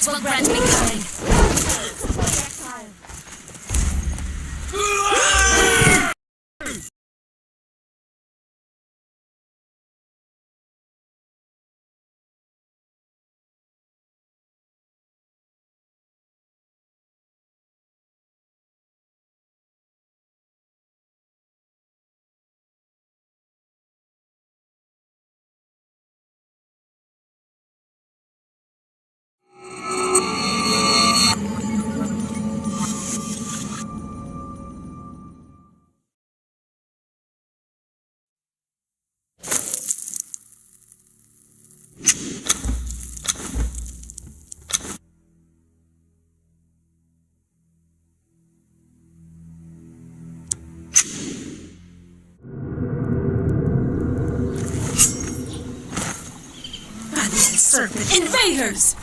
That's what grants me going. Serpent invaders!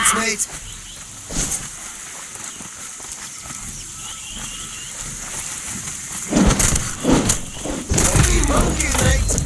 Thanks, mate. Monkey, mate.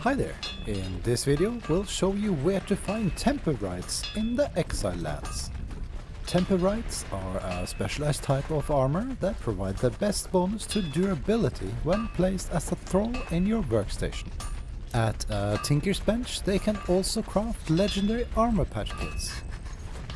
Hi there! In this video we'll show you where to find temper rights in the Exile lands. Temper rights are a specialized type of armor that provide the best bonus to durability when placed as a thrall in your workstation. At a Tinker's Bench they can also craft legendary armor patch kits.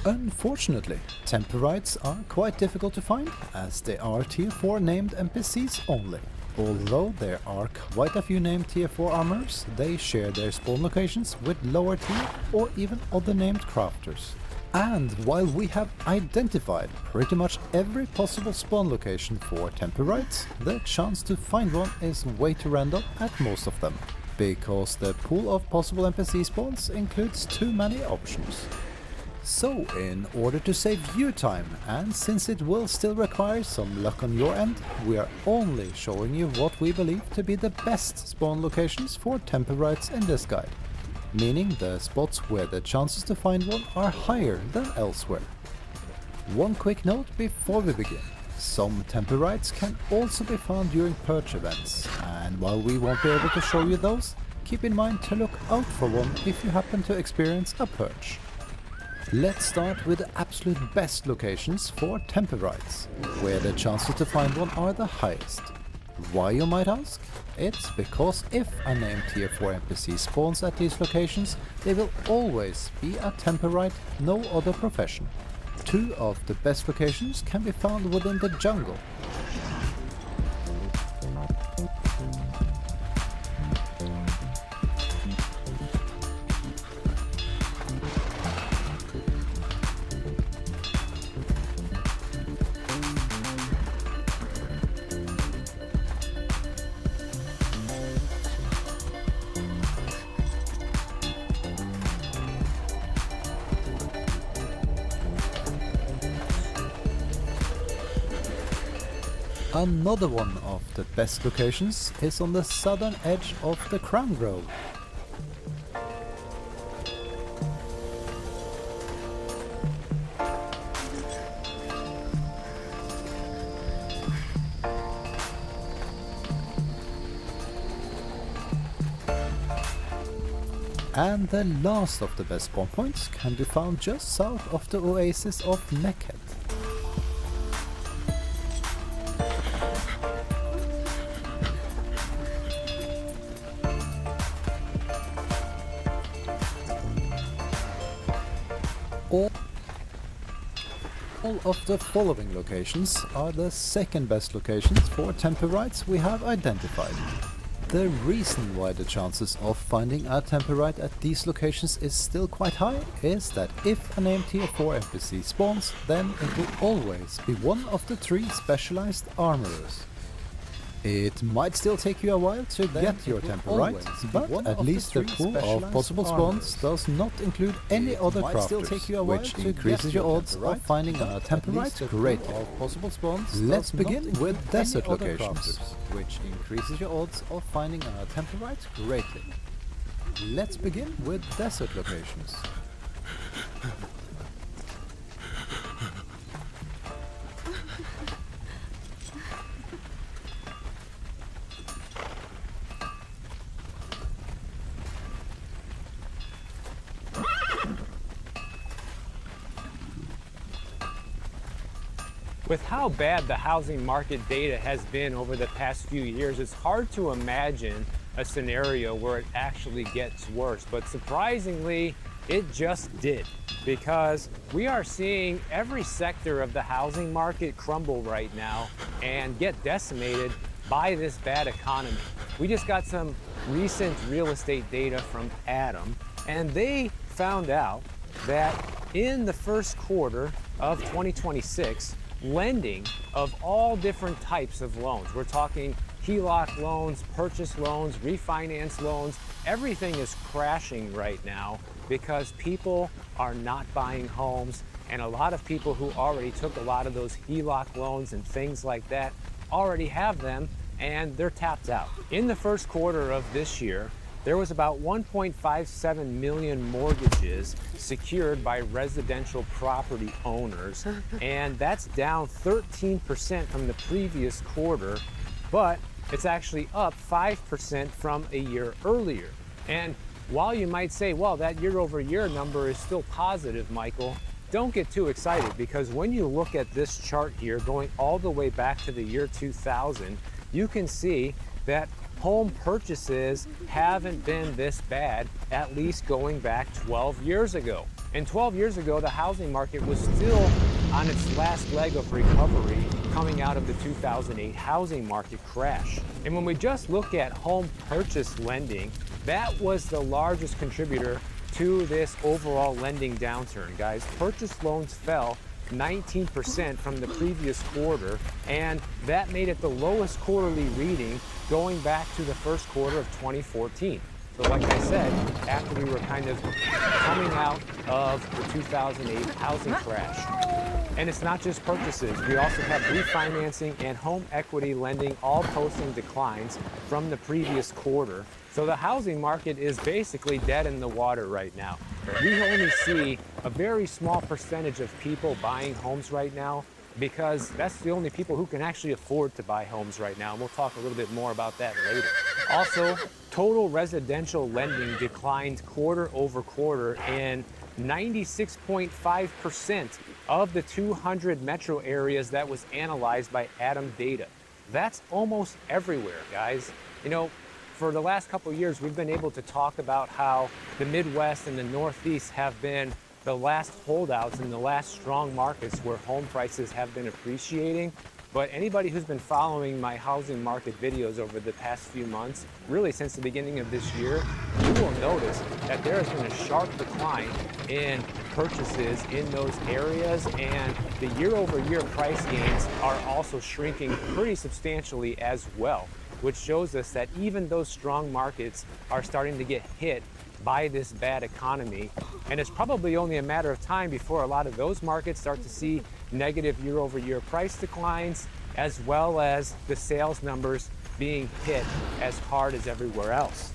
Unfortunately, temper rights are quite difficult to find, as they are tier 4 named NPCs only. Although there are quite a few named tier 4 armors, they share their spawn locations with lower tier or even other named crafters. And while we have identified pretty much every possible spawn location for temper rights, the chance to find one is way too random at most of them, because the pool of possible NPC spawns includes too many options. So, in order to save you time, and since it will still require some luck on your end, we are only showing you what we believe to be the best spawn locations for Temperites in this guide, meaning the spots where the chances to find one are higher than elsewhere. One quick note before we begin. Some Temperites can also be found during perch events, and while we won't be able to show you those, keep in mind to look out for one if you happen to experience a perch. Let's start with the absolute best locations for Temperites, where the chances to find one are the highest. Why, you might ask? It's because if a named tier 4 NPC spawns at these locations, they will always be a Temperite, no other profession. Two of the best locations can be found within the jungle. Another one of the best locations is on the southern edge of the Crown Grove. And the last of the best spawn points can be found just south of the oasis of Neckhead. All of the following locations are the second best locations for Temperites we have identified. The reason why the chances of finding a Temperite at these locations is still quite high is that if a named tier 4 NPC spawns, then it will always be one of the 3 specialized armorers. It might still take you a while to get your Temperite, but at least the pool of possible spawns does not include any other crafters, which increases your odds of finding a Temperite greatly. Let's begin with desert locations, which increases your odds of finding a Temperite greatly. Let's begin with desert locations. With how bad the housing market data has been over the past few years, it's hard to imagine a scenario where it actually gets worse. But surprisingly, it just did, because we are seeing every sector of the housing market crumble right now and get decimated by this bad economy. We just got some recent real estate data from Adam, and they found out that in the first quarter of 2026, lending of all different types of loans. We're talking HELOC loans, purchase loans, refinance loans. Everything is crashing right now because people are not buying homes, and a lot of people who already took a lot of those HELOC loans and things like that already have them, and they're tapped out. In the first quarter of this year, there was about 1.57 million mortgages secured by residential property owners, and that's down 13% from the previous quarter, but it's actually up 5% from a year earlier. And while you might say, well, that year-over-year number is still positive, Michael, don't get too excited, because when you look at this chart here, going all the way back to the year 2000, you can see that home purchases haven't been this bad, at least going back 12 years ago. And 12 years ago, the housing market was still on its last leg of recovery coming out of the 2008 housing market crash. And when we just look at home purchase lending, that was the largest contributor to this overall lending downturn, guys. Purchase loans fell 19% from the previous quarter, and that made it the lowest quarterly reading going back to the first quarter of 2014. So like I said, after we were kind of coming out of the 2008 housing crash. And it's not just purchases. We also have refinancing and home equity lending all posting declines from the previous quarter. So the housing market is basically dead in the water right now. We only see a very small percentage of people buying homes right now because that's the only people who can actually afford to buy homes right now. And we'll talk a little bit more about that later. Also, total residential lending declined quarter over quarter in 96.5% of the 200 metro areas that was analyzed by Adam data. That's almost everywhere, guys. You know, for the last couple of years, we've been able to talk about how the Midwest and the Northeast have been the last holdouts and the last strong markets where home prices have been appreciating. But anybody who's been following my housing market videos over the past few months, really since the beginning of this year, you will notice that there has been a sharp decline in purchases in those areas, and the year-over-year price gains are also shrinking pretty substantially as well, which shows us that even those strong markets are starting to get hit by this bad economy. And it's probably only a matter of time before a lot of those markets start to see negative year-over-year price declines, as well as the sales numbers being hit as hard as everywhere else.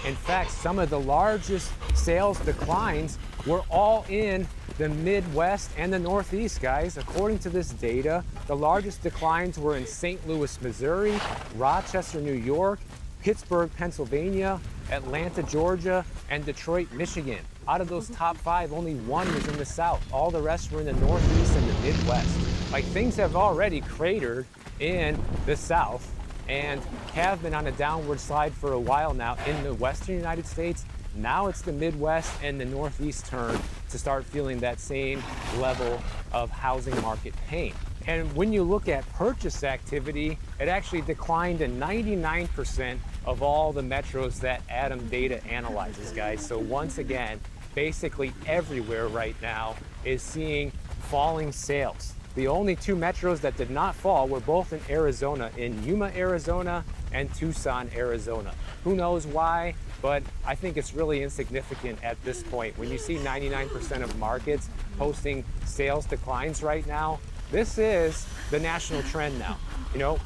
In fact, some of the largest sales declines were all in the Midwest and the Northeast, guys. According to this data, the largest declines were in St. Louis, Missouri, Rochester, New York, Pittsburgh, Pennsylvania, Atlanta, Georgia, and Detroit, Michigan. Out of those top 5, only 1 was in the South. All the rest were in the Northeast and the Midwest. Like, things have already cratered in the South and have been on a downward slide for a while now in the Western United States. Now it's the Midwest and the Northeast turn to start feeling that same level of housing market pain. And when you look at purchase activity, it actually declined to 99% of all the metros that Adam data analyzes, guys. So once again, basically everywhere right now is seeing falling sales. The only 2 metros that did not fall were both in Arizona, in Yuma, Arizona, and Tucson, Arizona. Who knows why, but I think it's really insignificant at this point. When you see 99% of markets posting sales declines right now, this is the national trend now. You know,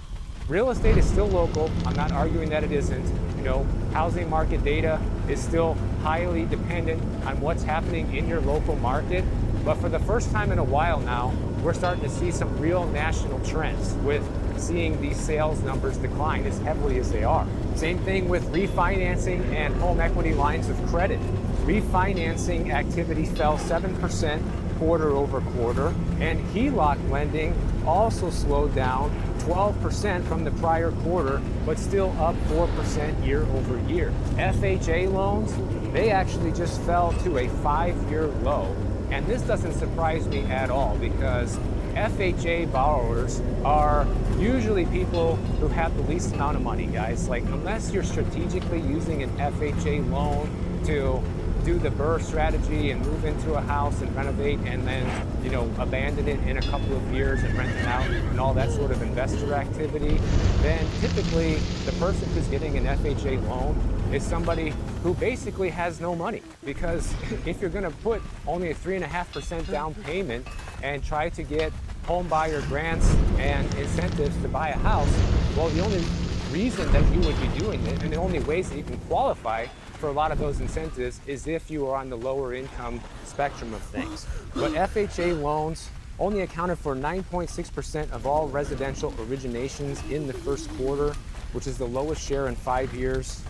real estate is still local. I'm not arguing that it isn't. You know, housing market data is still highly dependent on what's happening in your local market. But for the first time in a while now, we're starting to see some real national trends with seeing these sales numbers decline as heavily as they are. Same thing with refinancing and home equity lines of credit. Refinancing activity fell 7% quarter over quarter, and HELOC lending also slowed down 12% from the prior quarter, but still up 4% year over year. FHA loans, they actually just fell to a 5-year low. And this doesn't surprise me at all because FHA borrowers are usually people who have the least amount of money, guys. Like, unless you're strategically using an FHA loan to do the BRRRR strategy and move into a house and renovate and then, you know, abandon it in a couple of years and rent it out and all that sort of investor activity, then typically the person who's getting an FHA loan is somebody who basically has no money. Because if you're going to put only a 3.5% down payment and try to get home buyer grants and incentives to buy a house, well, the only reason that you would be doing it and the only ways that you can qualify for a lot of those incentives is if you are on the lower income spectrum of things. But FHA loans only accounted for 9.6% of all residential originations in the first quarter, which is the lowest share in 5 years.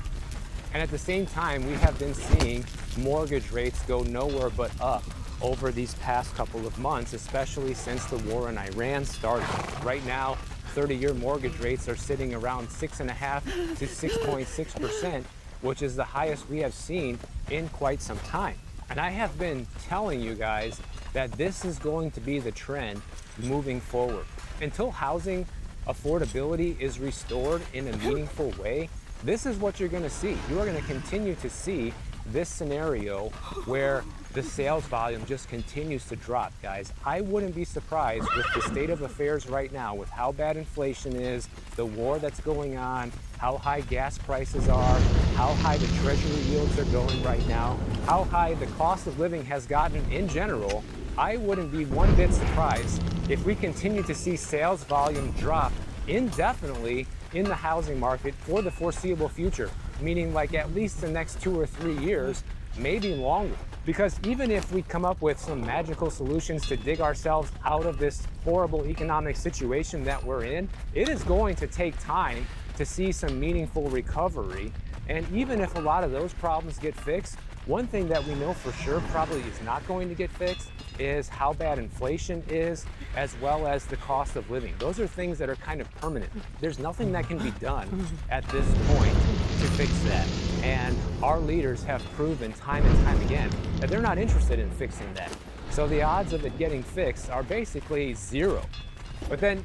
And at the same time, we have been seeing mortgage rates go nowhere but up over these past couple of months, especially since the war in Iran started. Right now, 30-year mortgage rates are sitting around 6.5 to 6.6%, which is the highest we have seen in quite some time. And I have been telling you guys that this is going to be the trend moving forward. Until housing affordability is restored in a meaningful way, this is what you're going to see. You are going to continue to see this scenario where the sales volume just continues to drop, guys. I wouldn't be surprised with the state of affairs right now, with how bad inflation is, the war that's going on, how high gas prices are, how high the treasury yields are going right now, how high the cost of living has gotten in general. I wouldn't be one bit surprised if we continue to see sales volume drop indefinitely in the housing market for the foreseeable future, meaning like at least the next 2 or 3 years, maybe longer. Because even if we come up with some magical solutions to dig ourselves out of this horrible economic situation that we're in, it is going to take time to see some meaningful recovery. And even if a lot of those problems get fixed, one thing that we know for sure probably is not going to get fixed is how bad inflation is, as well as the cost of living. Those are things that are kind of permanent. There's nothing that can be done at this point to fix that. And our leaders have proven time and time again that they're not interested in fixing that. So the odds of it getting fixed are basically zero. But then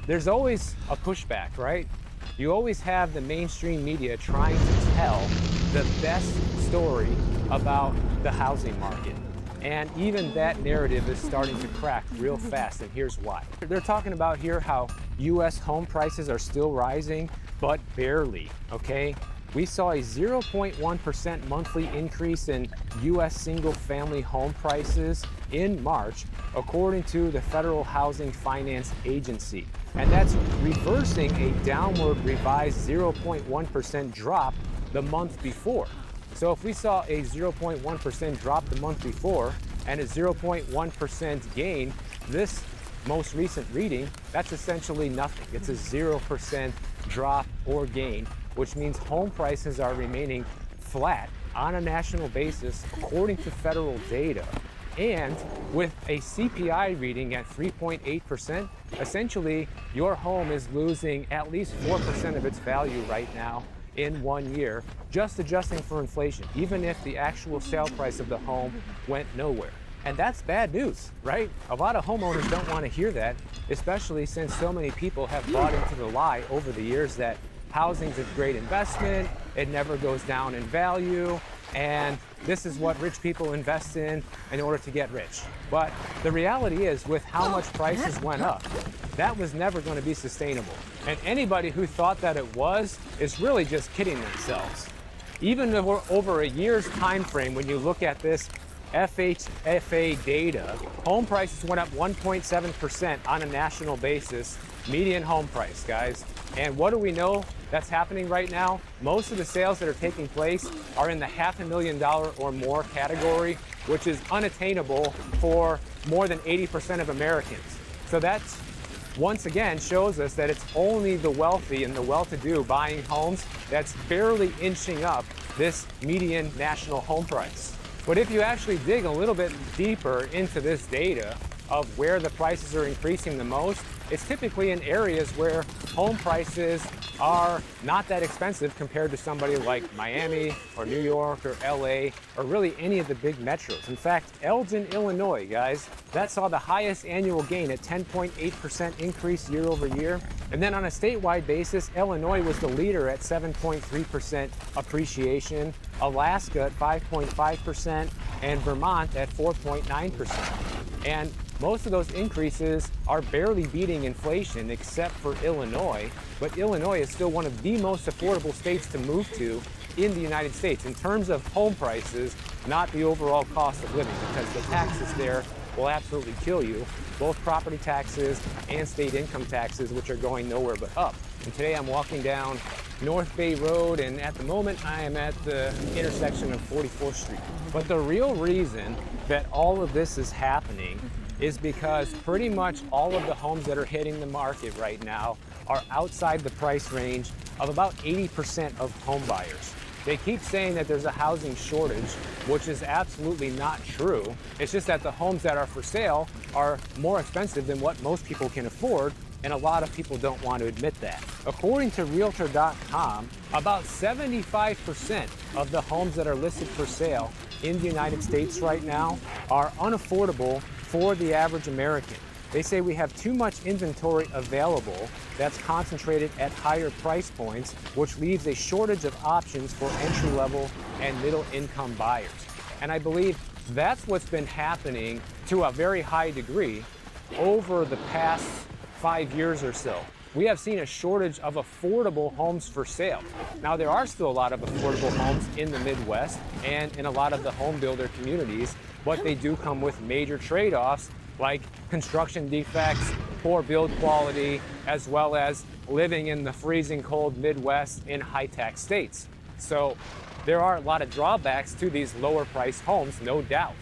there's always a pushback, right? You always have the mainstream media trying to tell the best story about the housing market. And even that narrative is starting to crack real fast, and here's why. They're talking about here how US home prices are still rising, but barely, okay? We saw a 0.1% monthly increase in US single-family home prices in March, according to the Federal Housing Finance Agency. And that's reversing a downward revised 0.1% drop the month before. So if we saw a 0.1% drop the month before and a 0.1% gain this most recent reading, that's essentially nothing. It's a 0% drop or gain, which means home prices are remaining flat on a national basis according to federal data. And with a CPI reading at 3.8%, essentially your home is losing at least 4% of its value right now in 1 year, just adjusting for inflation, even if the actual sale price of the home went nowhere. And that's bad news, right? A lot of homeowners don't want to hear that, especially since so many people have bought into the lie over the years that housing's a great investment, it never goes down in value, and this is what rich people invest in order to get rich. But the reality is, with how much prices went up, that was never going to be sustainable. And anybody who thought that it was is really just kidding themselves. Even over a year's time frame, when you look at this FHFA data, home prices went up 1.7% on a national basis, median home price, guys. And what do we know that's happening right now? Most of the sales that are taking place are in the $500,000 or more category, which is unattainable for more than 80% of Americans. So that's, once again, shows us that it's only the wealthy and the well-to-do buying homes that's barely inching up this median national home price. But if you actually dig a little bit deeper into this data of where the prices are increasing the most, it's typically in areas where home prices are not that expensive compared to somebody like Miami or New York or LA or really any of the big metros. In fact, Elgin, Illinois, guys, that saw the highest annual gain at 10.8% increase year over year. And then on a statewide basis, Illinois was the leader at 7.3% appreciation, Alaska at 5.5%, and Vermont at 4.9%. And most of those increases are barely beating inflation except for Illinois, but Illinois is still one of the most affordable states to move to in the United States in terms of home prices, not the overall cost of living, because the taxes there will absolutely kill you, both property taxes and state income taxes, which are going nowhere but up. And today I'm walking down North Bay Road, and at the moment I am at the intersection of 44th Street. But the real reason that all of this is happening is because pretty much all of the homes that are hitting the market right now are outside the price range of about 80% of home buyers. They keep saying that there's a housing shortage, which is absolutely not true. It's just that the homes that are for sale are more expensive than what most people can afford, and a lot of people don't want to admit that. According to Realtor.com, about 75% of the homes that are listed for sale in the United States right now are unaffordable for the average American. They say we have too much inventory available that's concentrated at higher price points, which leaves a shortage of options for entry-level and middle-income buyers. And I believe that's what's been happening to a very high degree over the past 5 years or so. We have seen a shortage of affordable homes for sale. Now, there are still a lot of affordable homes in the Midwest and in a lot of the home builder communities, but they do come with major trade-offs like construction defects, poor build quality, as well as living in the freezing cold Midwest in high-tax states. So there are a lot of drawbacks to these lower-priced homes, no doubt.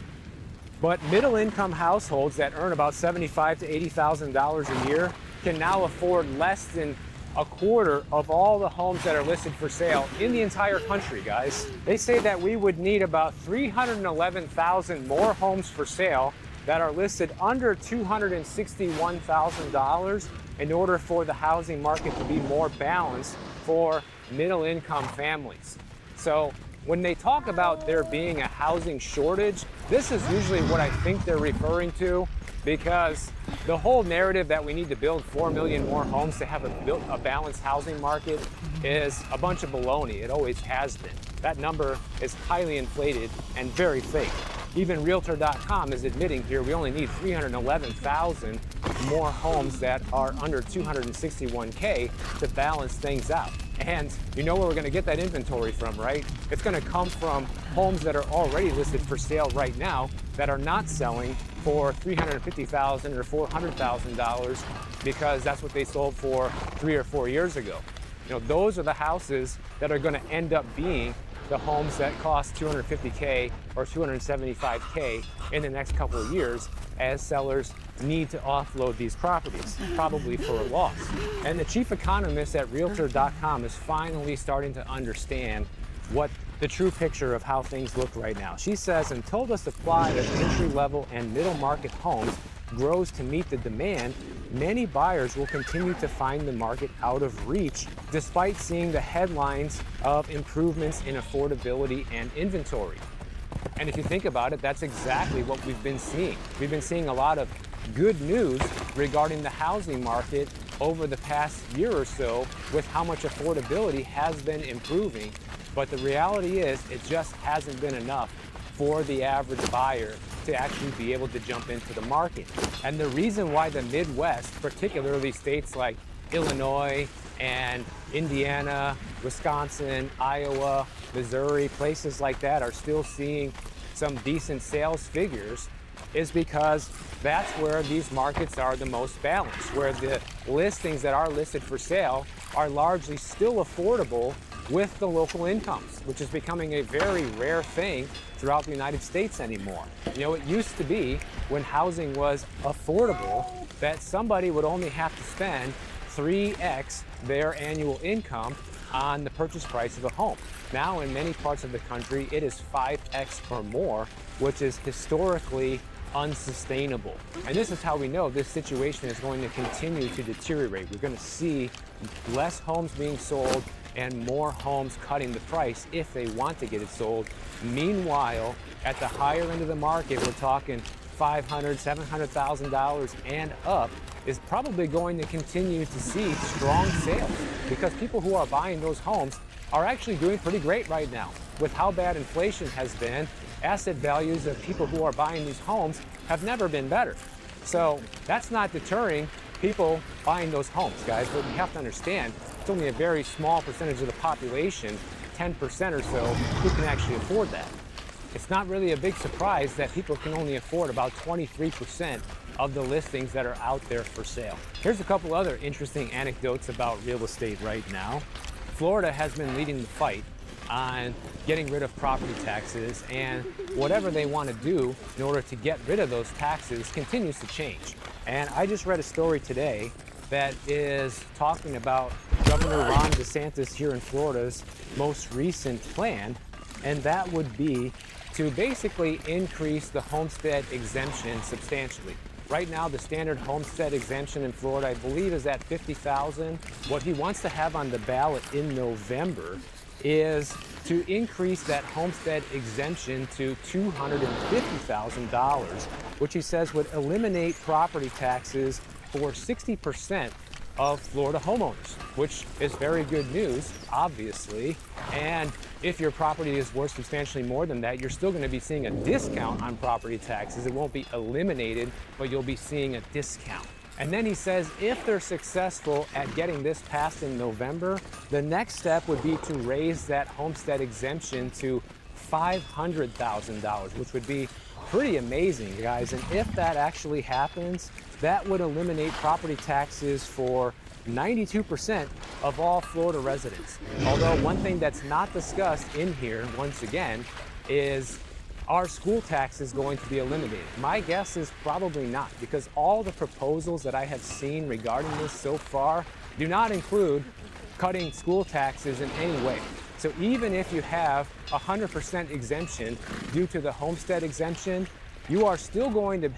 But middle-income households that earn about $75,000 to $80,000 a year can now afford less than a quarter of all the homes that are listed for sale in the entire country, guys. They say that we would need about 311,000 more homes for sale that are listed under $261,000 in order for the housing market to be more balanced for middle-income families. So when they talk about there being a housing shortage, this is usually what I think they're referring to, because the whole narrative that we need to build 4 million more homes to have a balanced housing market is a bunch of baloney. It always has been. That number is highly inflated and very fake. Even Realtor.com is admitting here we only need 311,000 more homes that are under 261K to balance things out. And you know where we're going to get that inventory from, right? It's going to come from homes that are already listed for sale right now that are not selling for $350,000 or $400,000 because that's what they sold for 3 or 4 years ago. You know, those are the houses that are going to end up being the homes that cost $250K or $275K in the next couple of years as sellers need to offload these properties, probably for a loss. And the chief economist at Realtor.com is finally starting to understand what the true picture of how things look right now. She says, until the supply of entry-level and middle-market homes grows to meet the demand, many buyers will continue to find the market out of reach despite seeing the headlines of improvements in affordability and inventory. And if you think about it, that's exactly what we've been seeing. We've been seeing a lot of good news regarding the housing market over the past year or so with how much affordability has been improving. But the reality is it just hasn't been enough for the average buyer to actually be able to jump into the market. And the reason why the Midwest, particularly states like Illinois and Indiana, Wisconsin, Iowa, Missouri, places like that are still seeing some decent sales figures is because that's where these markets are the most balanced, where the listings that are listed for sale are largely still affordable with the local incomes, which is becoming a very rare thing throughout the United States anymore. You know, it used to be when housing was affordable that somebody would only have to spend 3x their annual income on the purchase price of a home. Now in many parts of the country, it is 5x or more, which is historically unsustainable. And this is how we know this situation is going to continue to deteriorate. We're going to see less homes being sold and more homes cutting the price if they want to get it sold. Meanwhile, at the higher end of the market, we're talking $500,000, $700,000 and up, is probably going to continue to see strong sales because people who are buying those homes are actually doing pretty great right now. With how bad inflation has been, asset values of people who are buying these homes have never been better. So that's not deterring people buying those homes, guys, but you have to understand it's only a very small percentage of the population, 10% or so, who can actually afford that. It's not really a big surprise that people can only afford about 23% of the listings that are out there for sale. Here's a couple other interesting anecdotes about real estate right now. Florida has been leading the fight on getting rid of property taxes, and whatever they want to do in order to get rid of those taxes continues to change. And I just read a story today that is talking about Governor Ron DeSantis here in Florida's most recent plan, and that would be to basically increase the homestead exemption substantially. Right now, the standard homestead exemption in Florida, I believe, is at $50,000. What he wants to have on the ballot in November is to increase that homestead exemption to $250,000, which he says would eliminate property taxes for 60% of Florida homeowners, which is very good news, obviously. And if your property is worth substantially more than that, you're still going to be seeing a discount on property taxes. It won't be eliminated, but you'll be seeing a discount. And then he says if they're successful at getting this passed in November, the next step would be to raise that homestead exemption to $500,000, which would be pretty amazing, guys. And if that actually happens, that would eliminate property taxes for 92% of all Florida residents. Although one thing that's not discussed in here, once again, is are school taxes going to be eliminated? My guess is probably not, because all the proposals that I have seen regarding this so far do not include cutting school taxes in any way. So even if you have 100% exemption due to the homestead exemption, you are still going to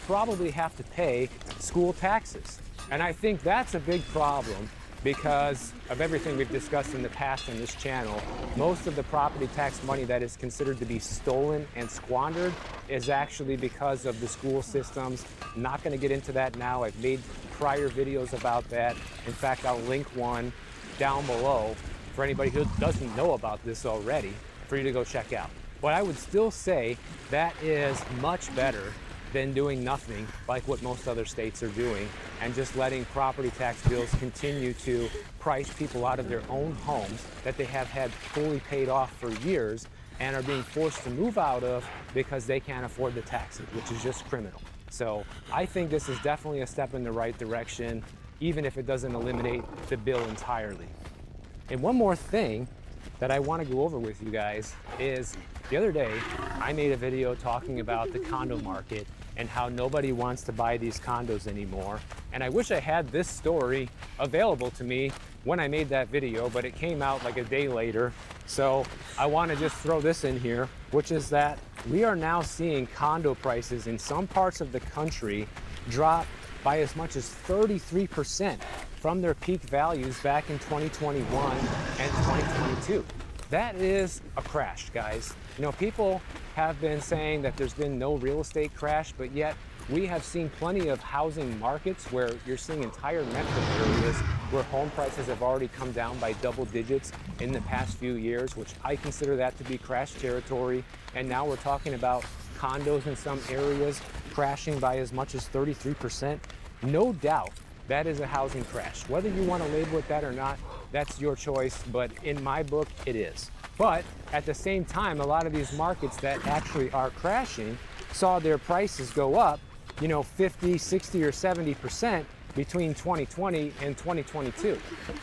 probably have to pay school taxes. And I think that's a big problem because of everything we've discussed in the past on this channel. Most of the property tax money that is considered to be stolen and squandered is actually because of the school systems. I'm not going to get into that now. I've made prior videos about that. In fact, I'll link one down below for anybody who doesn't know about this already for you to go check out. But I would still say that is much better than doing nothing like what most other states are doing and just letting property tax bills continue to price people out of their own homes that they have had fully paid off for years and are being forced to move out of because they can't afford the taxes, which is just criminal. So I think this is definitely a step in the right direction, even if it doesn't eliminate the bill entirely. And one more thing that I want to go over with you guys is the other day I made a video talking about the condo market and how nobody wants to buy these condos anymore. And I wish I had this story available to me when I made that video, but it came out like a day later. So I want to just throw this in here, which is that we are now seeing condo prices in some parts of the country drop by as much as 33% from their peak values back in 2021 and 2022. That is a crash, guys. You know, people have been saying that there's been no real estate crash, but yet we have seen plenty of housing markets where you're seeing entire metro areas where home prices have already come down by double digits in the past few years, which I consider that to be crash territory. And now we're talking about condos in some areas crashing by as much as 33%. No doubt that is a housing crash. Whether you want to label it that or not, that's your choice, but in my book, it is. But at the same time, a lot of these markets that actually are crashing saw their prices go up, 50, 60, or 70% between 2020 and 2022.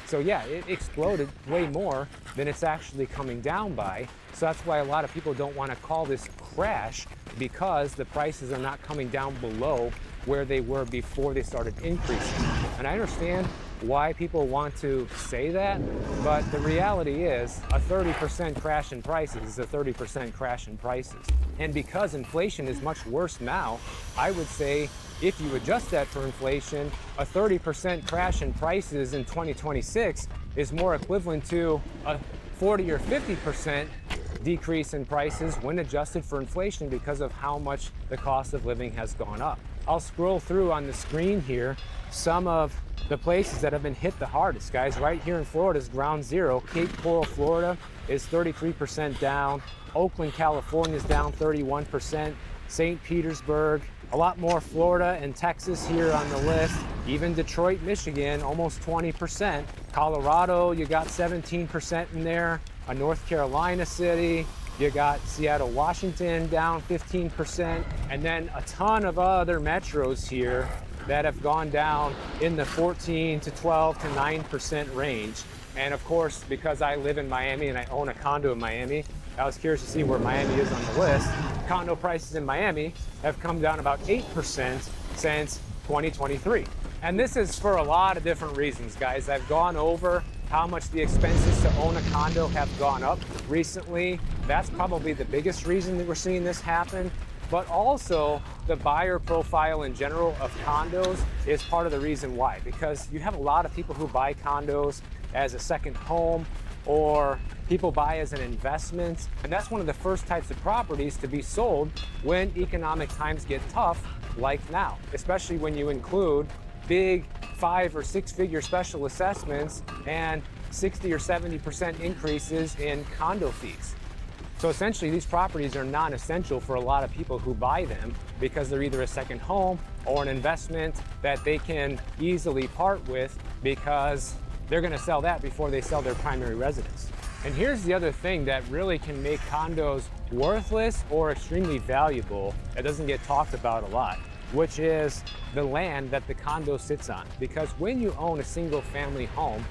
So yeah, it exploded way more than it's actually coming down by. So that's why a lot of people don't want to call this crash, because the prices are not coming down below where they were before they started increasing. And I understand why people want to say that, but the reality is a 30% crash in prices is a 30% crash in prices. And because inflation is much worse now, I would say if you adjust that for inflation, a 30% crash in prices in 2026 is more equivalent to a 40 or 50% decrease in prices when adjusted for inflation because of how much the cost of living has gone up. I'll scroll through on the screen here some of the places that have been hit the hardest, guys. Right here in Florida is ground zero. Cape Coral, Florida is 33% down. Oakland, California is down 31%. St. Petersburg, a lot more Florida and Texas here on the list. Even Detroit, Michigan, almost 20%. Colorado, you got 17% in there. A North Carolina city, you got Seattle, Washington down 15%. And then a ton of other metros here that have gone down in the 14 to 12 to 9% range. And of course, because I live in Miami and I own a condo in Miami, I was curious to see where Miami is on the list. Condo prices in Miami have come down about 8% since 2023. And this is for a lot of different reasons, guys. I've gone over how much the expenses to own a condo have gone up recently. That's probably the biggest reason that we're seeing this happen. But also the buyer profile in general of condos is part of the reason why, because you have a lot of people who buy condos as a second home, or people buy as an investment. And that's one of the first types of properties to be sold when economic times get tough, like now, especially when you include big 5 or 6 figure special assessments and 60 or 70% increases in condo fees. So essentially these properties are non-essential for a lot of people who buy them because they're either a second home or an investment that they can easily part with because they're going to sell that before they sell their primary residence. And here's the other thing that really can make condos worthless or extremely valuable that doesn't get talked about a lot, which is the land that the condo sits on. Because when you own a single family home,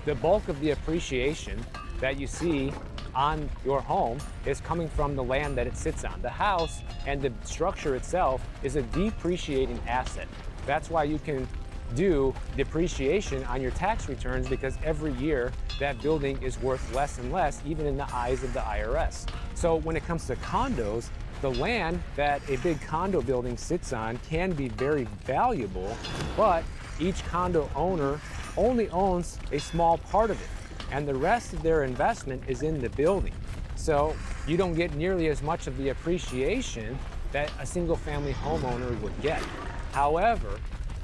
the bulk of the appreciation that you see on your home is coming from the land that it sits on. The house and the structure itself is a depreciating asset. That's why you can do depreciation on your tax returns, because every year that building is worth less and less, even in the eyes of the IRS. So when it comes to condos, the land that a big condo building sits on can be very valuable, but each condo owner only owns a small part of it, and the rest of their investment is in the building. So you don't get nearly as much of the appreciation that a single family homeowner would get. However,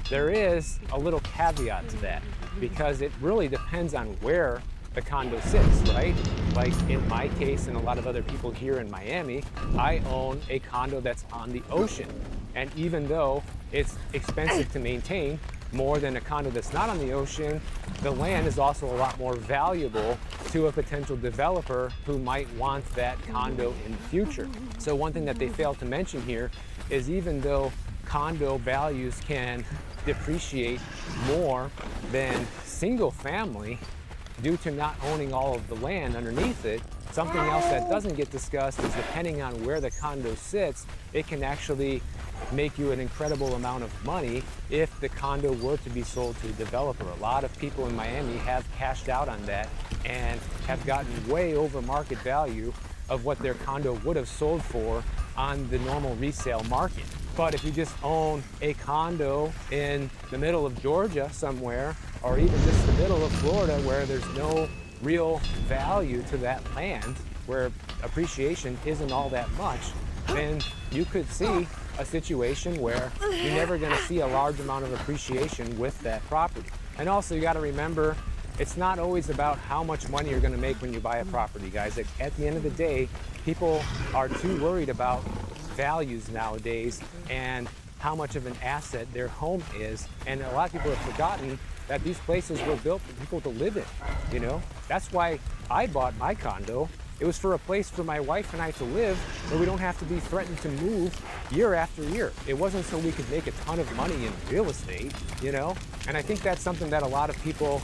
there is a little caveat to that, because it really depends on where the condo sits, right? Like in my case and a lot of other people here in Miami, I own a condo that's on the ocean. And even though it's expensive to maintain, more than a condo that's not on the ocean, the land is also a lot more valuable to a potential developer who might want that condo in the future. So one thing that they fail to mention here is even though condo values can depreciate more than single family due to not owning all of the land underneath it, something else that doesn't get discussed is depending on where the condo sits, it can actually make you an incredible amount of money if the condo were to be sold to a developer. A lot of people in Miami have cashed out on that and have gotten way over market value of what their condo would have sold for on the normal resale market. But if you just own a condo in the middle of Georgia somewhere, or even just the middle of Florida where there's no real value to that land, where appreciation isn't all that much, then you could see a situation where you're never going to see a large amount of appreciation with that property. And also you got to remember, it's not always about how much money you're going to make when you buy a property, guys. At the end of the day, people are too worried about values nowadays and how much of an asset their home is. And a lot of people have forgotten that these places were built for people to live in, you know? That's why I bought my condo. It was for a place for my wife and I to live where we don't have to be threatened to move year after year. It wasn't so we could make a ton of money in real estate, you know? And I think that's something that a lot of people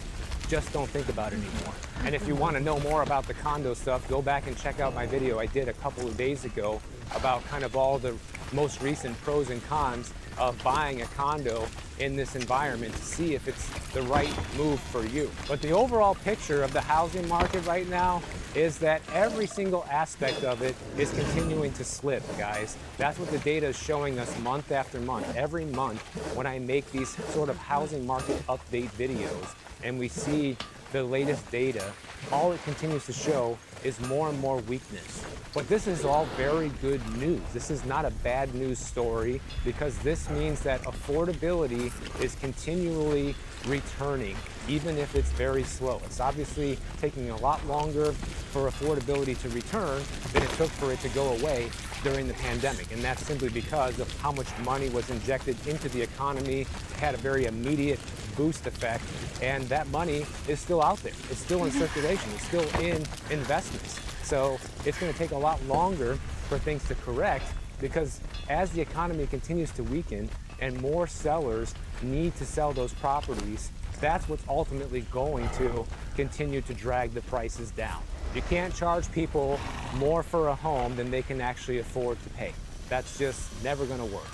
just don't think about anymore. And if you want to know more about the condo stuff, go back and check out my video I did a couple of days ago about kind of all the most recent pros and cons of buying a condo in this environment to see if it's the right move for you. But the overall picture of the housing market right now is that every single aspect of it is continuing to slip, guys. That's what the data is showing us month after month. Every month when I make these sort of housing market update videos and we see the latest data, all it continues to show is more and more weakness. But this is all very good news. This is not a bad news story, because this means that affordability is continually returning, even if it's very slow. It's obviously taking a lot longer for affordability to return than it took for it to go away during the pandemic. And that's simply because of how much money was injected into the economy. It had a very immediate boost effect, and that money is still out there. It's still in circulation. It's still in investments. So it's going to take a lot longer for things to correct, because as the economy continues to weaken and more sellers need to sell those properties, that's what's ultimately going to continue to drag the prices down. You can't charge people more for a home than they can actually afford to pay. That's just never going to work.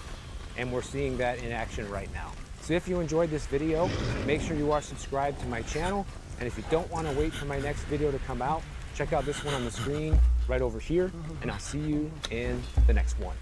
And we're seeing that in action right now. So if you enjoyed this video, make sure you are subscribed to my channel. And if you don't want to wait for my next video to come out, check out this one on the screen right over here, and I'll see you in the next one.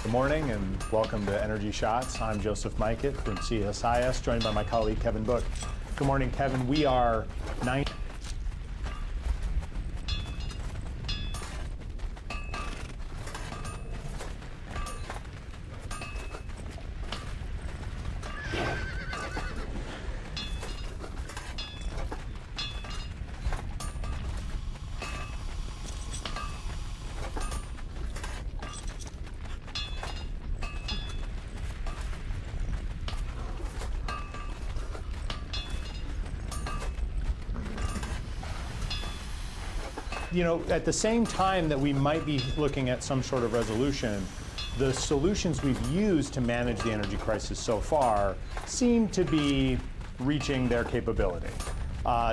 Good morning and welcome to Energy Shots. I'm Joseph Mikett from CSIS, joined by my colleague Kevin Book. Good morning, Kevin. We are 9. You know, at the same time that we might be looking at some sort of resolution, the solutions we've used to manage the energy crisis so far seem to be reaching their capability.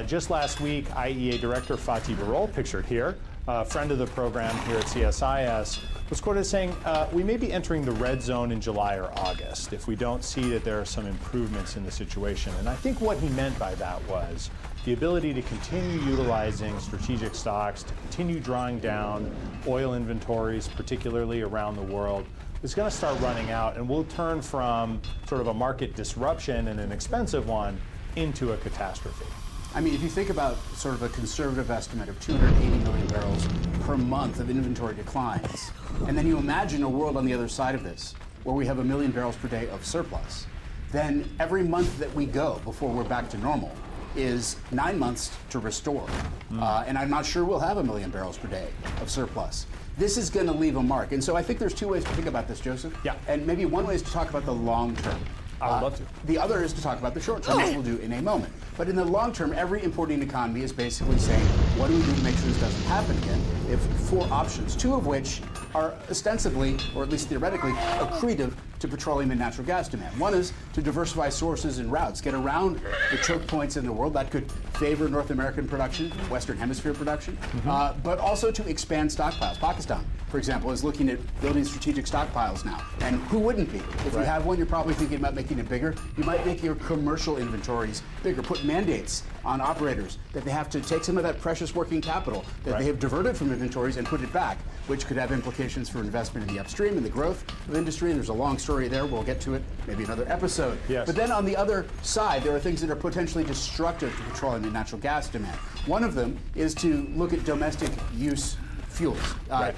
Just last week, IEA Director Fatih Birol, pictured here, a friend of the program here at CSIS, was quoted as saying, we may be entering the red zone in July or August if we don't see that there are some improvements in the situation. And I think what he meant by that was the ability to continue utilizing strategic stocks, to continue drawing down oil inventories, particularly around the world, is going to start running out, and we'll turn from sort of a market disruption and an expensive one into a catastrophe. I mean, if you think about sort of a conservative estimate of 280 million barrels per month of inventory declines, and then you imagine a world on the other side of this where we have 1 million barrels per day of surplus, then every month that we go before we're back to normal is 9 months to restore. And I'm not sure we'll have 1 million barrels per day of surplus. This is going to leave a mark. And so I think there's two ways to think about this, Joseph. Yeah. And maybe one way is to talk about the long term. I would love to. The other is to talk about the short term, which we'll do in a moment. But in the long term, every importing economy is basically saying, what do we do to make sure this doesn't happen again? They have 4 options, 2 of which are ostensibly, or at least theoretically, accretive to petroleum and natural gas demand. One is to diversify sources and routes, get around the choke points in the world that could favor North American production, Western Hemisphere production, but also to expand stockpiles. Pakistan, for example, is looking at building strategic stockpiles now. And who wouldn't be? If you have one, you're probably thinking about making it bigger. You might make your commercial inventories bigger, put mandates on operators that they have to take some of that precious working capital that they have diverted from inventories and put it back, which could have implications for investment in the upstream and the growth of industry. And there's a long story there. We'll get to it maybe another episode. Yes. But then on the other side, there are things that are potentially destructive to petroleum and natural gas demand. One of them is to look at domestic use fuels.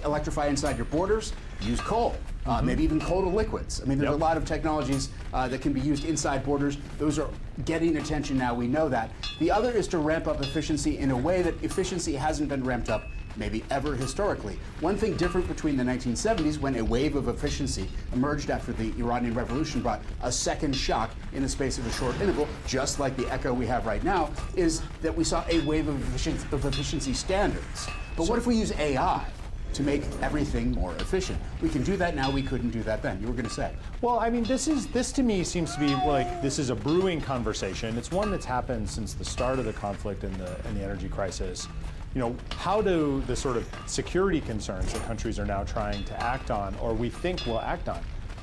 Electrify inside your borders, use coal. Maybe even coal to liquids. I mean, there's a lot of technologies that can be used inside borders. Those are getting attention now, we know that. The other is to ramp up efficiency in a way that efficiency hasn't been ramped up maybe ever historically. One thing different between the 1970s, when a wave of efficiency emerged after the Iranian Revolution brought a second shock in the space of a short interval, just like the echo we have right now, is that we saw a wave of efficiency standards. But what if we use AI to make everything more efficient? We can do that now, we couldn't do that then. You were going to say. Well, I mean, this to me seems to be like this is a brewing conversation. It's one that's happened since the start of the conflict and the energy crisis. You know, how do the sort of security concerns that countries are now trying to act on, or we think will act on,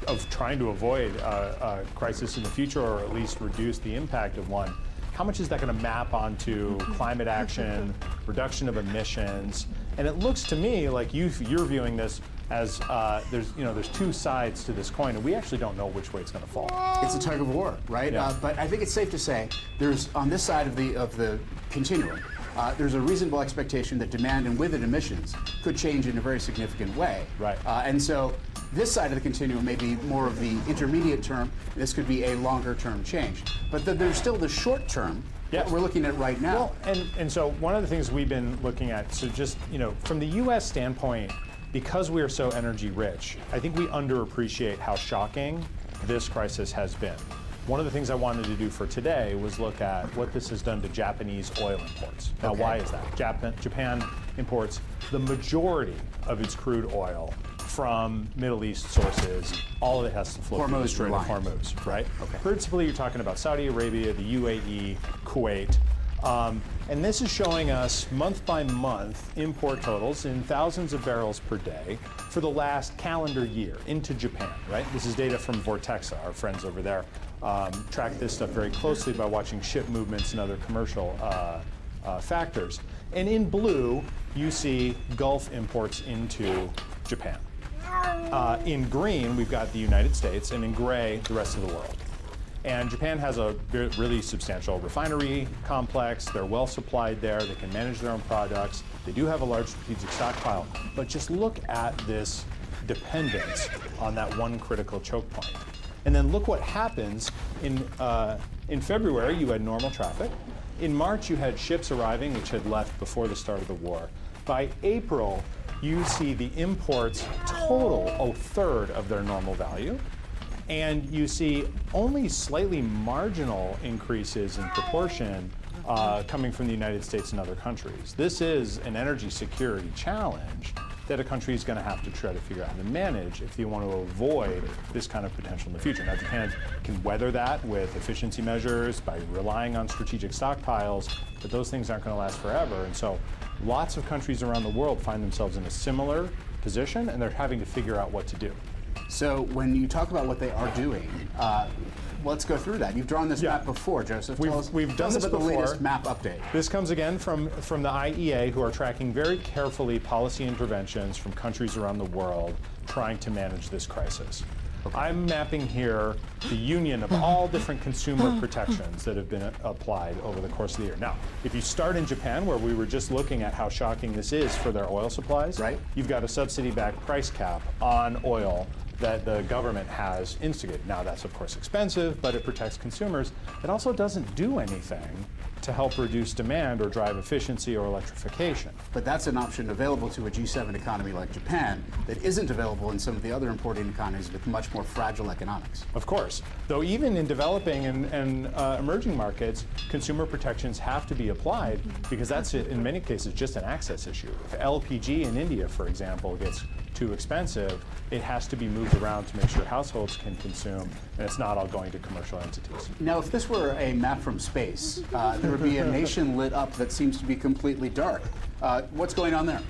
of trying to avoid a crisis in the future, or at least reduce the impact of one, how much is that going to map onto climate action, reduction of emissions? And it looks to me like you're viewing this as there's 2 sides to this coin, and we actually don't know which way it's going to fall. It's a tug of war, right? Yeah. But I think it's safe to say there's on this side of the continuum, there's a reasonable expectation that demand and with it emissions could change in a very significant way. Right. And so this side of the continuum may be more of the intermediate term. This could be a longer term change. But then there's still the short term that we're looking at right now. Well, and so one of the things we've been looking at, so just, from the U.S. standpoint, because we are so energy rich, I think we underappreciate how shocking this crisis has been. One of the things I wanted to do for today was look at what this has done to Japanese oil imports. Now, why is that? Japan imports the majority of its crude oil from Middle East sources. All of it has to flow through the Strait of Hormuz, right? Okay. Principally, you're talking about Saudi Arabia, the UAE, Kuwait. And this is showing us month by month import totals in thousands of barrels per day for the last calendar year into Japan, right? This is data from Vortexa, our friends over there. Track this stuff very closely by watching ship movements and other commercial factors. And in blue, you see Gulf imports into Japan. In green, we've got the United States, and in gray, the rest of the world. And Japan has a really substantial refinery complex. They're well supplied there. They can manage their own products. They do have a large strategic stockpile. But just look at this dependence on that one critical choke point. And then look what happens in February, you had normal traffic. In March, you had ships arriving, which had left before the start of the war. By April, you see the imports total a third of their normal value. And you see only slightly marginal increases in proportion coming from the United States and other countries. This is an energy security challenge that a country is going to have to try to figure out how to manage if you want to avoid this kind of potential in the future. Now, Japan can weather that with efficiency measures by relying on strategic stockpiles, but those things aren't going to last forever. And so lots of countries around the world find themselves in a similar position, and they're having to figure out what to do. So when you talk about what they are doing, let's go through that. You've drawn this map before, Joseph. We've done this about before. The latest map update. This comes again from the IEA, who are tracking very carefully policy interventions from countries around the world trying to manage this crisis. Okay. I'm mapping here the union of all different consumer protections that have been applied over the course of the year. Now, if you start in Japan, where we were just looking at how shocking this is for their oil supplies, right. You've got a subsidy-backed price cap on oil that the government has instigated. Now, that's of course expensive, but it protects consumers. It also doesn't do anything to help reduce demand or drive efficiency or electrification. But that's an option available to a G7 economy like Japan that isn't available in some of the other importing economies with much more fragile economics. Of course. Though even in developing and emerging markets, consumer protections have to be applied because that's, in many cases, just an access issue. If LPG in India, for example, gets too expensive, it has to be moved around to make sure households can consume, and it's not all going to commercial entities. Now, if this were a map from space, there would be a nation lit up that seems to be completely dark. What's going on there?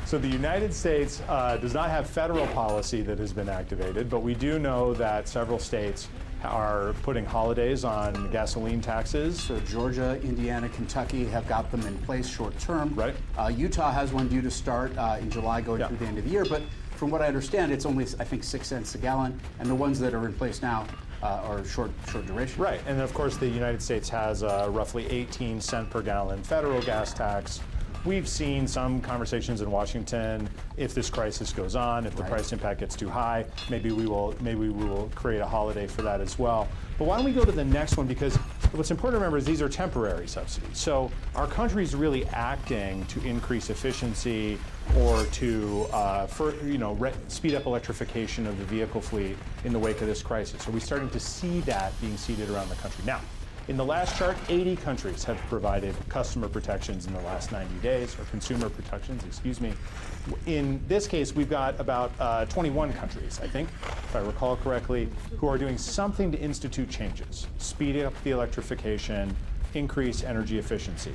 So the United States does not have federal policy that has been activated, but we do know that several states are putting holidays on gasoline taxes. So Georgia, Indiana, Kentucky have got them in place short term. Right. Utah has one due to start in July going through the end of the year, but from what I understand, it's only, I think, 6 cents a gallon, and the ones that are in place now are short duration. Right, and of course the United States has a roughly 18 cent per gallon federal gas tax. We've seen some conversations in Washington. If this crisis goes on, if the price impact gets too high, maybe we will create a holiday for that as well. But why don't we go to the next one? Because what's important to remember is these are temporary subsidies. So our country's really acting to increase efficiency or to speed up electrification of the vehicle fleet in the wake of this crisis. Are we starting to see that being seeded around the country? Now, in the last chart, 80 countries have provided customer protections in the last 90 days, or consumer protections, excuse me. In this case, we've got about 21 countries, I think, if I recall correctly, who are doing something to institute changes, speed up the electrification, increase energy efficiency.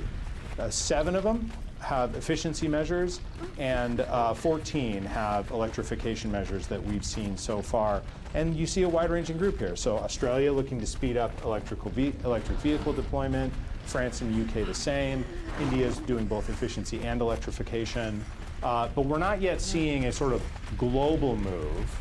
7 of them have efficiency measures, and 14 have electrification measures that we've seen so far. And you see a wide-ranging group here. So Australia looking to speed up electric vehicle deployment, France and the UK the same. India's doing both efficiency and electrification. But we're not yet seeing a sort of global move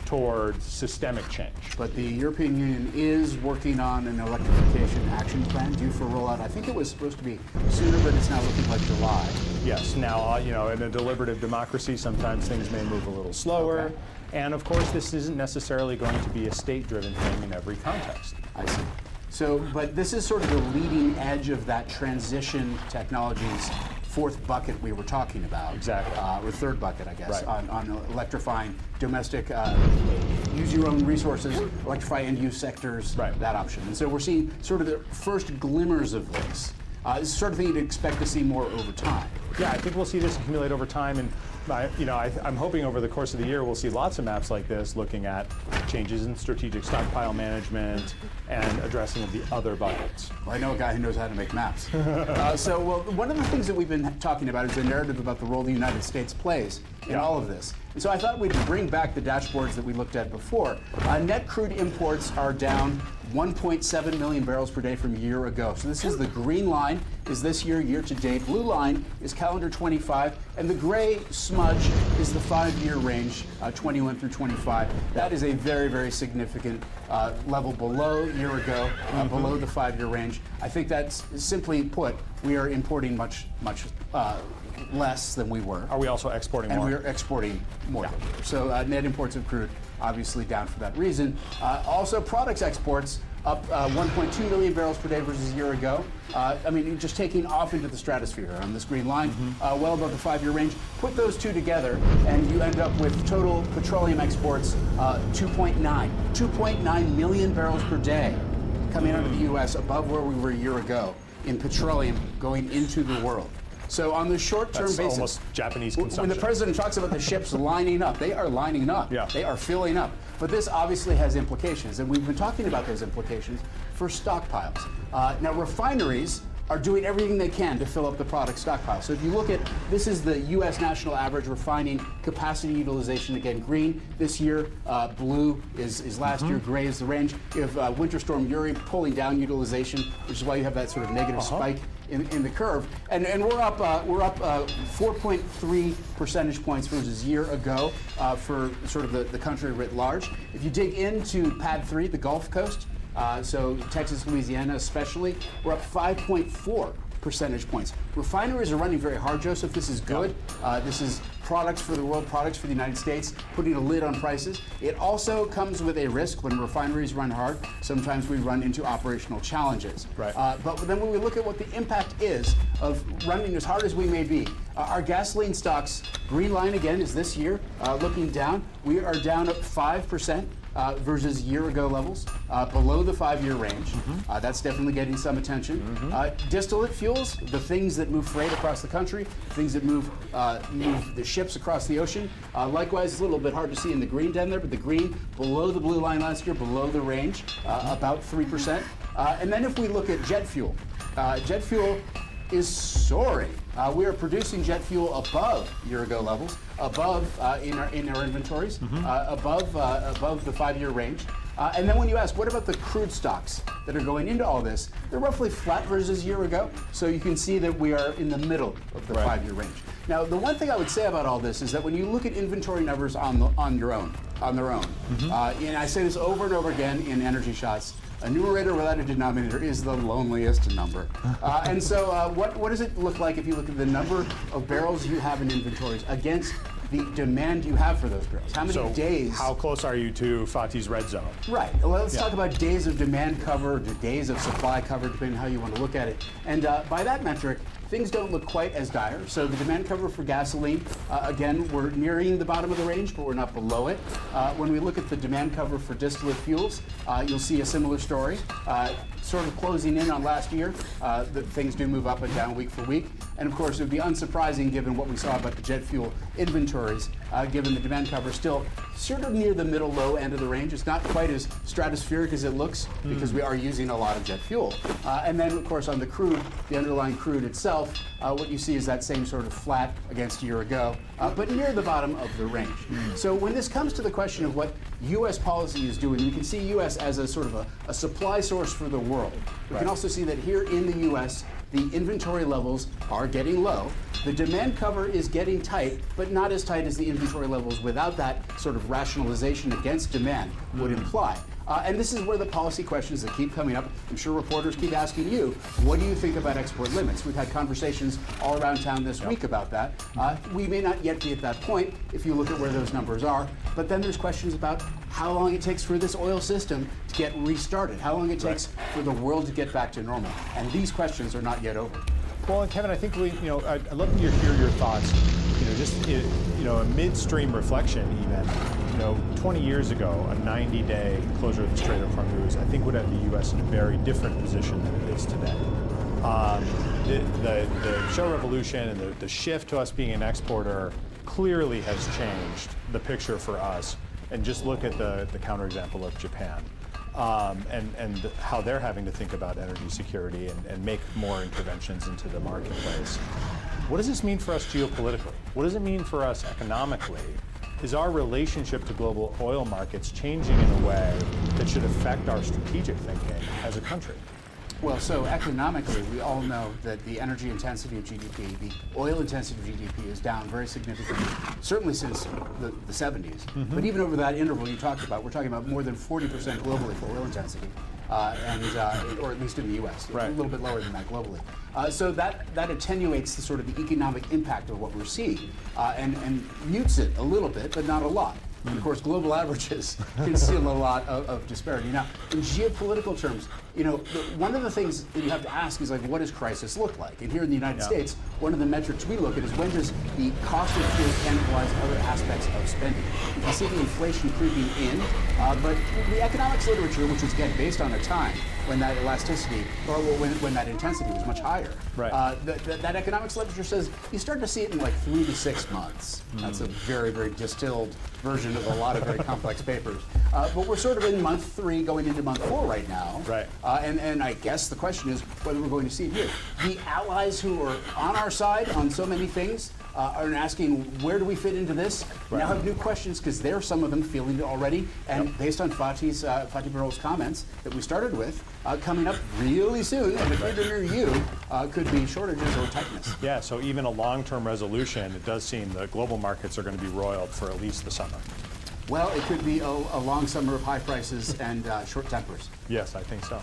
towards systemic change. But the European Union is working on an electrification action plan due for rollout. I think it was supposed to be sooner, but it's now looking like July. Yes, now, in a deliberative democracy, sometimes things may move a little slower. Okay. And of course, this isn't necessarily going to be a state-driven thing in every context. I see. So, but this is sort of the leading edge of that transition technologies fourth bucket we were talking about. Exactly. Or third bucket, I guess, Right. on electrifying domestic, use your own resources, electrify end-use sectors, Right. that option. And so we're seeing sort of the first glimmers of this. This is the sort of thing you'd expect to see more over time. Yeah, I think we'll see this accumulate over time, and I'm hoping over the course of the year we'll see lots of maps like this looking at changes in strategic stockpile management and addressing of the other buckets. Well, I know a guy who knows how to make maps. One of the things that we've been talking about is the narrative about the role the United States plays in all of this. And so I thought we'd bring back the dashboards that we looked at before. Net crude imports are down 1.7 million barrels per day from a year ago. So this is the green line, is this year to date. Blue line is calendar 25, and the gray smudge is the 5-year range, 21 through 25. That is a very, very significant level below a year ago, below the 5-year range. I think that's, simply put, we are importing much less than we were. Are we also exporting more? And we're exporting more. So net imports of crude, obviously down for that reason. Also, products exports up 1.2 million barrels per day versus a year ago. Just taking off into the stratosphere on this green line, well above the 5-year range. Put those two together, and you end up with total petroleum exports 2.9 million barrels per day coming out of the U.S. above where we were a year ago in petroleum going into the world. So on the short-term That's basis, almost Japanese when consumption. the president talks about the ships lining up, they are lining up. Yeah. They are filling up. But this obviously has implications, and we've been talking about those implications for stockpiles. Now, refineries are doing everything they can to fill up the product stockpile. So if you look at, this is the U.S. national average refining capacity utilization. Again, green this year, blue is last year, gray is the range. You have Winter Storm Uri pulling down utilization, which is why you have that sort of negative spike in the curve. And we're up 4.3 percentage points versus a year ago for sort of the country writ large. If you dig into PAD 3, the Gulf Coast, so Texas, Louisiana especially, we're up 5.4 percentage points. Refineries are running very hard, Joseph. This is good. This is products for the world, products for the United States, putting a lid on prices. It also comes with a risk when refineries run hard. Sometimes we run into operational challenges. Right. But then when we look at what the impact is of running as hard as we may be, our gasoline stocks, green line again is this year, looking down. We are down at 5%. Versus year-ago levels, below the 5-year range. That's definitely getting some attention. Distillate fuels, the things that move freight across the country, things that move the ships across the ocean. Likewise, it's a little bit hard to see in the green down there, but the green below the blue line last year, below the range, about 3%. And then if we look at jet fuel is soaring. We are producing jet fuel above year-ago levels, above in our inventories, above the 5-year range. And then when you ask, what about the crude stocks that are going into all this? They're roughly flat versus a year ago. So you can see that we are in the middle of the 5-year range. Now, the one thing I would say about all this is that when you look at inventory numbers on their own, and I say this over and over again in Energy Shots, a numerator without a denominator is the loneliest number. And so what does it look like if you look at the number of barrels you have in inventories against the demand you have for those barrels? How many days? How close are you to Fatih's red zone? Right. Well, let's talk about days of demand cover, the days of supply cover, depending on how you want to look at it. And by that metric, things don't look quite as dire. So the demand cover for gasoline, again, we're nearing the bottom of the range, but we're not below it. When we look at the demand cover for distillate fuels, you'll see a similar story. Sort of closing in on last year, that things do move up and down week for week. And of course, it would be unsurprising given what we saw about the jet fuel inventories, given the demand cover still sort of near the middle low end of the range. It's not quite as stratospheric as it looks because we are using a lot of jet fuel. And then of course on the crude, the underlying crude itself, what you see is that same sort of flat against a year ago, but near the bottom of the range. So when this comes to the question of what U.S. policy is doing, we can see U.S. as a sort of a supply source for the world. We can also see that here in the U.S., the inventory levels are getting low. The demand cover is getting tight, but not as tight as the inventory levels without that sort of rationalization against demand would imply. And this is where the policy questions that keep coming up. I'm sure reporters keep asking you, what do you think about export limits? We've had conversations all around town this week about that. We may not yet be at that point if you look at where those numbers are, but then there's questions about how long it takes for this oil system to get restarted, how long it takes for the world to get back to normal. And these questions are not yet over. Well, and Kevin, I think I'd love to hear your thoughts. Just a midstream reflection, even. 20 years ago, a 90-day closure of the Strait of Hormuz, I think would have the U.S. in a very different position than it is today. The shale revolution and the shift to us being an exporter clearly has changed the picture for us. And just look at the counterexample of Japan. And how they're having to think about energy security and make more interventions into the marketplace. What does this mean for us geopolitically? What does it mean for us economically? Is our relationship to global oil markets changing in a way that should affect our strategic thinking as a country? Well, so economically, we all know that the energy intensity of GDP, the oil intensity of GDP is down very significantly, certainly since the 70s. But even over that interval you talked about, we're talking about more than 40% globally for oil intensity, or at least in the U.S., a little bit lower than that globally. So that attenuates the sort of the economic impact of what we're seeing and mutes it a little bit, but not a lot. And of course, global averages conceal a lot of disparity. Now, in geopolitical terms, one of the things that you have to ask is, like, what does crisis look like? And here in the United States, one of the metrics we look at is when does the cost of fuel cannibalize other aspects of spending? You can see the inflation creeping in, but the economics literature, which is, again, based on a time, when that elasticity, or when that intensity was much higher. Right. That economics literature says you start to see it in like 3 to 6 months. That's a very, very distilled version of a lot of very complex papers. But we're sort of in month 3 going into month 4 right now. Right. And I guess the question is whether we're going to see it here. The allies who are on our side on so many things are asking, where do we fit into this? Right. Now have new questions because there are some of them feeling it already. And based on Fatih Birol's comments that we started with, coming up really soon, and if you're near you, could be shortages or tightness. Yeah, so even a long-term resolution, it does seem the global markets are going to be roiled for at least the summer. Well, it could be a long summer of high prices and short tempers. Yes, I think so.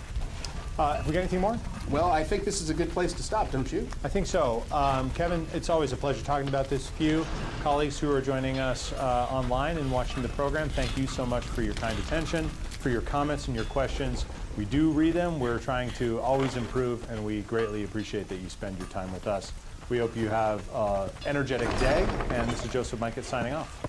Have we got anything more? Well, I think this is a good place to stop, don't you? I think so. Kevin, it's always a pleasure talking about this. Few colleagues who are joining us online and watching the program, thank you so much for your kind attention, for your comments and your questions. We do read them. We're trying to always improve, and we greatly appreciate that you spend your time with us. We hope you have an energetic day, and this is Joseph Mikett signing off.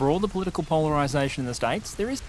For all the political polarization in the States, there is